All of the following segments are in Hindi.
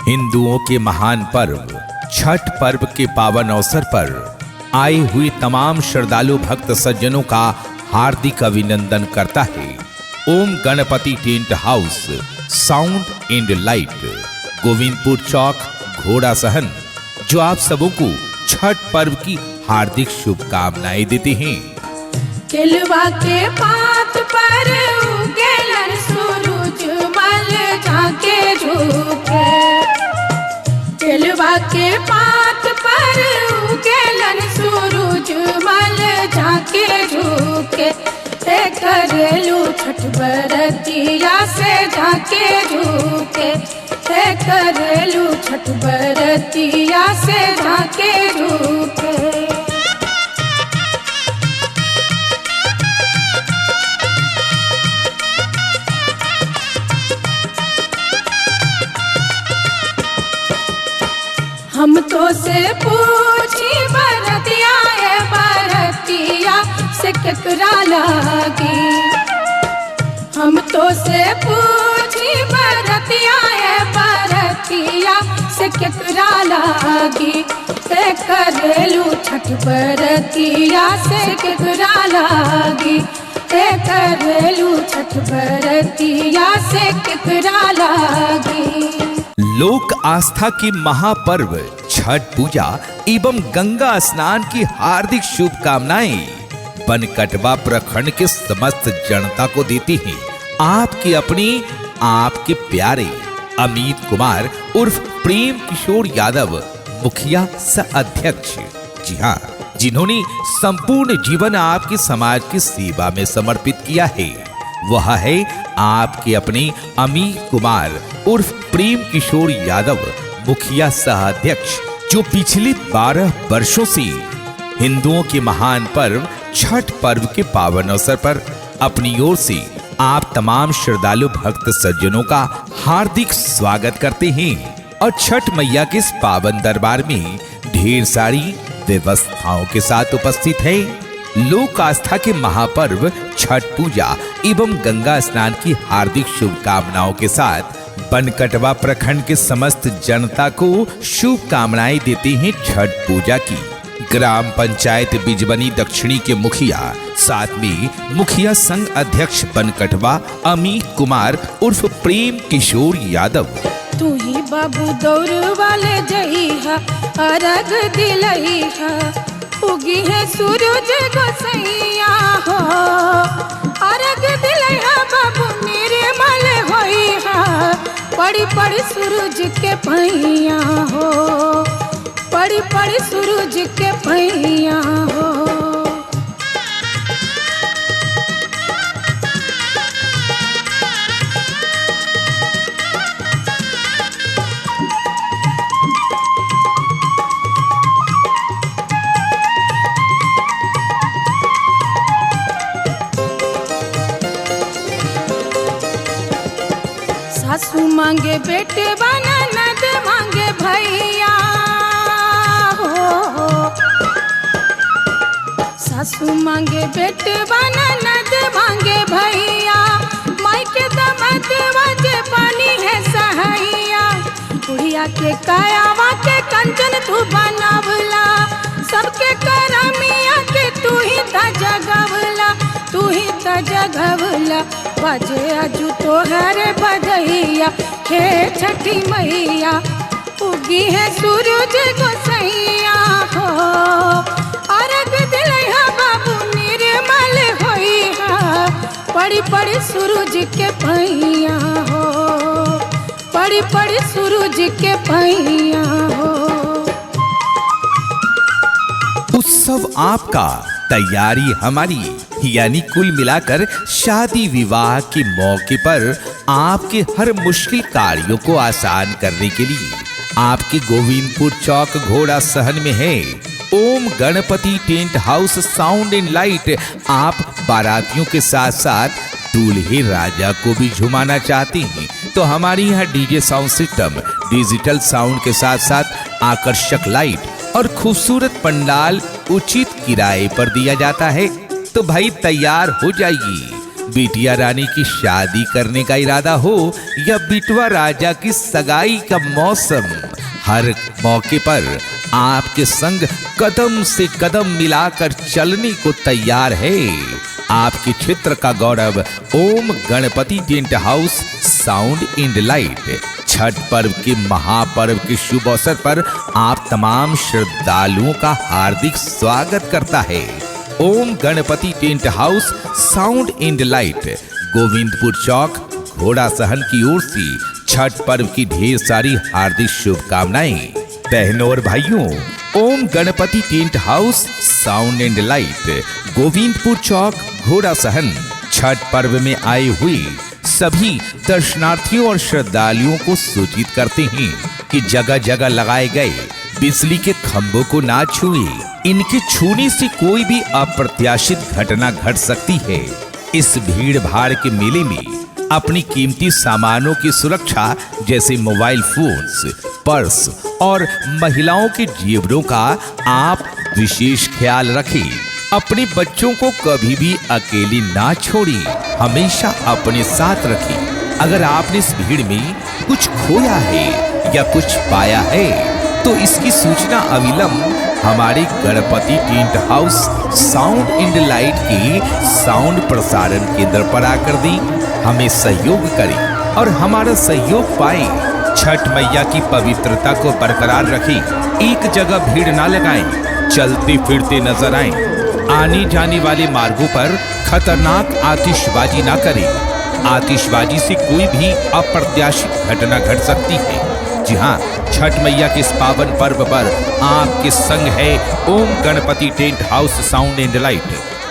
हिंदुओं के महान पर्व छठ पर्व के पावन अवसर पर आए हुए तमाम श्रद्धालु भक्त सज्जनों का हार्दिक अभिनंदन करता है। Om Ganpati tent house sound and light, Govindpur Chowk, Ghorasahan, जो आप सबों को छठ पर्व की हार्दिक शुभकामनाएं देते हैं। केलवा के पात पर उगेलन सूरज मल झाके झुके, केलवा के पात पर उगेलन सूरज मल झाके झुके, करेलू छठ बरतिया से झाके झुके, करेलू छठ बरतिया से झाके झुके। हम तो से पूछी बरतिया है बरतिया से केकरा लागी, हम तो से पूछी बरतिया है बरतिया से केकरा लागी, करेलू छठ बरतिया से केकरा लागी, करेलू छठ बरतिया से केकरा लागी। लोक आस्था की महापर्व छठ पूजा एवं गंगा स्नान की हार्दिक शुभकामनाएं बनकटवा प्रखंड के समस्त जनता को देती हैं। आपके अपने आपके प्यारे अमित कुमार उर्फ प्रेम किशोर यादव, मुखिया सह अध्यक्ष। जी हाँ, जिन्होंने संपूर्ण जीवन आपके समाज की सेवा में समर्पित किया है, वह है आपके अपने अमित कुमार उर्फ प्रेम किशोर यादव, मुखिया सह अध्यक्ष, जो पिछले 12 वर्षों से हिंदुओं के महान पर्व छठ पर्व के पावन अवसर पर अपनी ओर से आप तमाम श्रद्धालु भक्त सज्जनों का हार्दिक स्वागत करते हैं और छठ मैया के इस पावन दरबार में ढेर सारी व्यवस्थाओं के साथ उपस्थित है। लोक आस्था के महापर्व छठ पूजा एवं गंगा स्नान की हार्दिक शुभकामनाओं के साथ बनकटवा प्रखंड के समस्त जनता को शुभकामनाएं देते हैं छठ पूजा की। ग्राम पंचायत बिजबनी दक्षिणी के मुखिया, साथ में मुखिया संघ अध्यक्ष बनकटवा अमित कुमार उर्फ प्रेम किशोर यादव। तू ही बाबू दौड़ वाले जइहा अरग दिलइहा, उगी है सूरज गोसैया हो, अरग दिलइहा बाबू मेरे मल होइहा, पड़ी पड़ी सूरज के पैया हो, पड़ी पड़ी सूरज के पैया हो। सासू मांगे बेटे बना नद मांगे भैया हो, सासू मांगे बेटे बना नद मांगे भैया, माई के दमद वजे पानी है सहैया, बुढ़िया के कायावा के कंचन तू बनावला, सबके करमिया के तू ही त जगवला, तू ही त जगवला, बजे अजू तोहर बजैया हे छठी मैया, उगी है सूरज गोसैया हो, अरग दिलैहा बाबू निर्मल होइहा, पड़ी पड़ी सूरज के पैया हो, पड़ी पड़ी सूरज के पैया हो। उत्सव आपका, तैयारी हमारी, यानी कुल मिलाकर शादी विवाह के मौके पर आपके हर मुश्किल कार्यों को आसान करने के लिए आपके गोविंदपुर चौक घोड़ा सहन में है Om Ganpati tent house sound and light. आप बारातियों के साथ साथ दूल्हे राजा को भी झुमाना चाहते हैं तो हमारे यहाँ DJ sound system, digital sound के साथ साथ आकर्षक लाइट और खूबसूरत पंडाल उचित किराए पर दिया जाता है। तो भाई तैयार हो जाइए, बिटिया रानी की शादी करने का इरादा हो या बिटवा राजा की सगाई का मौसम, हर मौके पर आपके संग कदम से कदम मिलाकर चलने को तैयार है। आपके क्षेत्र का गौरव Om Ganpati tent house sound and light Chhath पर्व के महापर्व के शुभ अवसर पर आप तमाम श्रद्धालुओं का हार्दिक स्वागत करता है। Om Ganpati tent house sound and light Govindpur Chowk Ghorasahan की ओर से छठ पर्व की ढेर सारी हार्दिक शुभकामनाएं। बहनों और भाइयों, Om Ganpati tent house sound and light Govindpur Chowk Ghorasahan Chhath पर्व में आए हुए सभी दर्शनार्थियों और श्रद्धालुओं को सूचित करते हैं कि जगह जगह लगाए गए बिजली के खंभों को ना छुए। इनके छूने से कोई भी अप्रत्याशित घटना घट सकती है। इस भीड़ भाड़ के मेले में अपनी कीमती सामानों की सुरक्षा जैसे मोबाइल फोन्स, पर्स और महिलाओं के जेवरों का आप विशेष ख्याल रखें। अपने बच्चों को कभी भी अकेले ना छोड़ें, हमेशा अपने साथ रखें। अगर आपने इस भीड़ में कुछ खोया है या कुछ पाया है तो इसकी सूचना अविलंब हमारे Ganpati tent house sound and light के साउंड प्रसारण केंद्र पर आकर दें। हमें सहयोग करें और हमारा सहयोग पाएं। छठ मैया की पवित्रता को बरकरार रखें। एक जगह भीड़ ना लगाएं, चलते फिरते नजर आएं। आने जाने वाले मार्गों पर खतरनाक आतिशबाजी ना करें। आतिशबाजी से कोई भी अप्रत्याशित घटना घट सकती है। जी हाँ, छठ मैया के इस पावन पर्व पर आपके संग है Om Ganpati tent house sound and light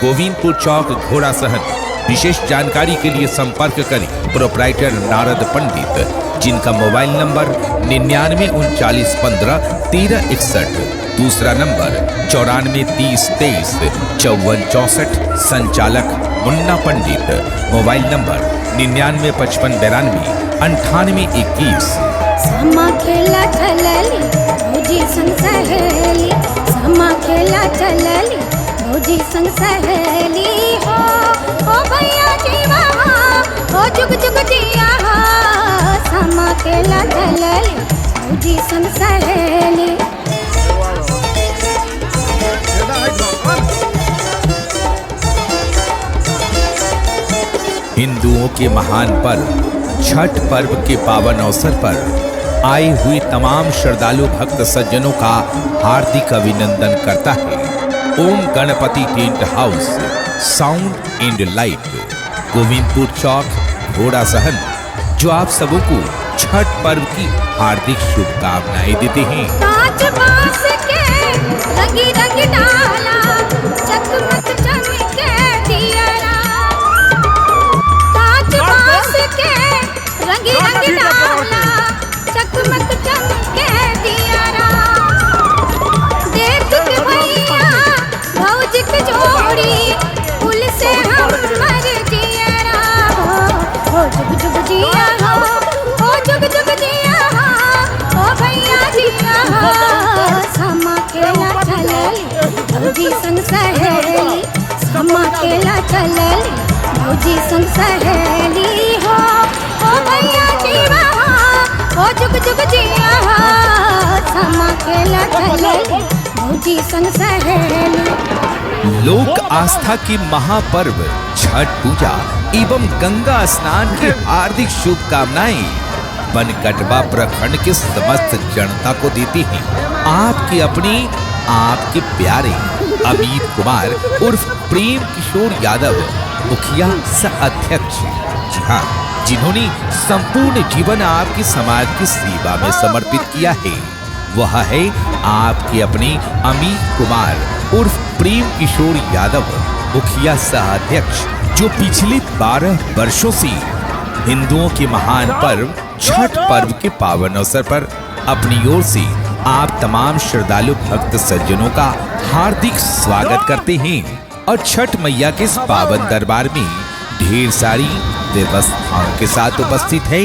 Govindpur Chowk Ghorasahan. विशेष जानकारी के लिए संपर्क करें प्रोप्राइटर नारद पंडित, जिनका मोबाइल नंबर 9939151361, दूसरा नंबर 9430235464, संचालक मुन्ना पंडित, मोबाइल नंबर 9955929821। समा खेला चलली भौजी संग सहेली, समा खेला चलली भौजी संग सहेली हो भैया जीवा हो जुग जुग जिया हो। समा खेला चलली भौजी संग सहेली। हिंदुओं के महान पर्व छठ पर्व के पावन अवसर पर आए हुए तमाम श्रद्धालु भक्त सज्जनों का हार्दिक अभिनंदन करता है Om Ganpati tent house sound and light Govindpur Chowk Ghorasahan, जो आप सबों को छठ पर्व की हार्दिक शुभकामनाएं देते हैं। कांच बांस के रंगी रंगी डाला चकमक चमके दियरा, कांच बांस के रंगी रंगी डाला चकमक चमके दियरा। देख के भैया भौजी की जोड़ी फूल से हम मर जियरा हो जुग जुग जिया हो जुग जुग जिया हो भैया जिया हो। समा खेला चलली भौजी संग सहेली, समा खेला चलली भौजी संग सहेली हो भैया जिया हो जुग जुग जिया हो। समा खेला चलली भौजी संग सहेली। लोक आस्था की महापर्व छठ पूजा एवं गंगा स्नान की हार्दिक शुभकामनाएं बनकटवा प्रखंड के समस्त जनता को देती हैं। आपके अपने आपके प्यारे अमित कुमार उर्फ प्रेम किशोर यादव, मुखिया सह अध्यक्ष। जी हाँ, जिन्होंने संपूर्ण जीवन आपके समाज की सेवा में समर्पित किया है। वह है आपके अपने अमित कुमार उर्फ प्रेम किशोर यादव, मुखिया सह अध्यक्ष, जो पिछले 12 वर्षों से हिंदुओं के महान पर्व छठ पर्व के पावन अवसर पर अपनी ओर से आप तमाम श्रद्धालु भक्त सज्जनों का हार्दिक स्वागत करते हैं और छठ मैया के इस पावन दरबार में ढेर सारी व्यवस्थाओं के साथ उपस्थित है।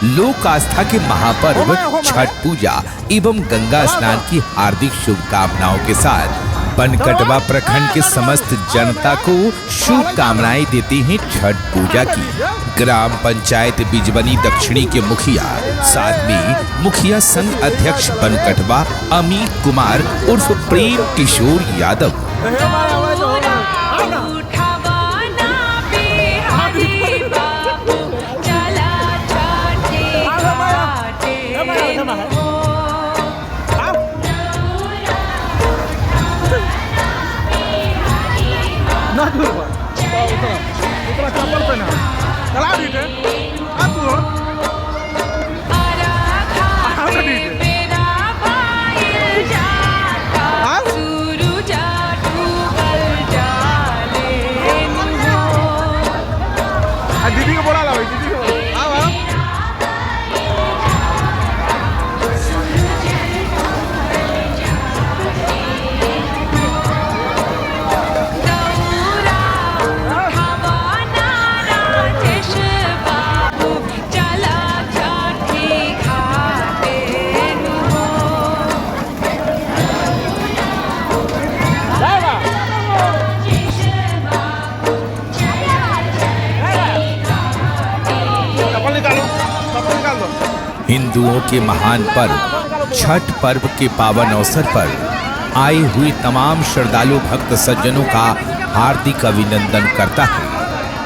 लोक आस्था के महापर्व छठ पूजा एवं गंगा स्नान की हार्दिक शुभकामनाओं के साथ बनकटवा प्रखंड के समस्त जनता को शुभकामनाएं देते हैं छठ पूजा की। ग्राम पंचायत बिजबनी दक्षिणी के मुखिया, साथ में मुखिया संघ अध्यक्ष बनकटवा अमित कुमार उर्फ प्रेम किशोर यादव। दीदी को बोला ला भाई, दीदी को आओ आओ। हिंदुओं के महान पर्व छठ पर्व के पावन अवसर पर आए हुए तमाम श्रद्धालु भक्त सज्जनों का हार्दिक अभिनंदन करता है।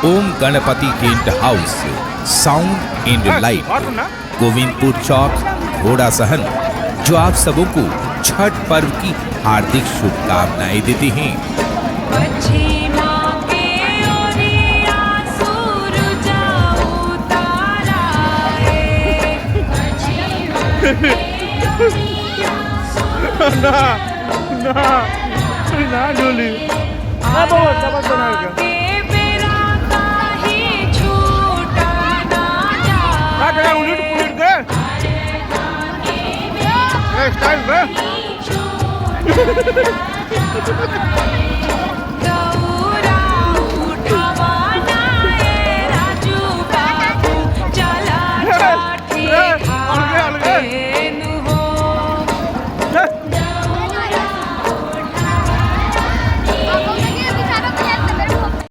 Om Ganpati tent house, sound and light, Govindpur Chowk, Ghorasahan, जो आप सबों को छठ पर्व की हार्दिक शुभकामनाएं देते हैं। ना डोली ना बहुत सबक बनाएगा ना क्या उलट के स्टाइल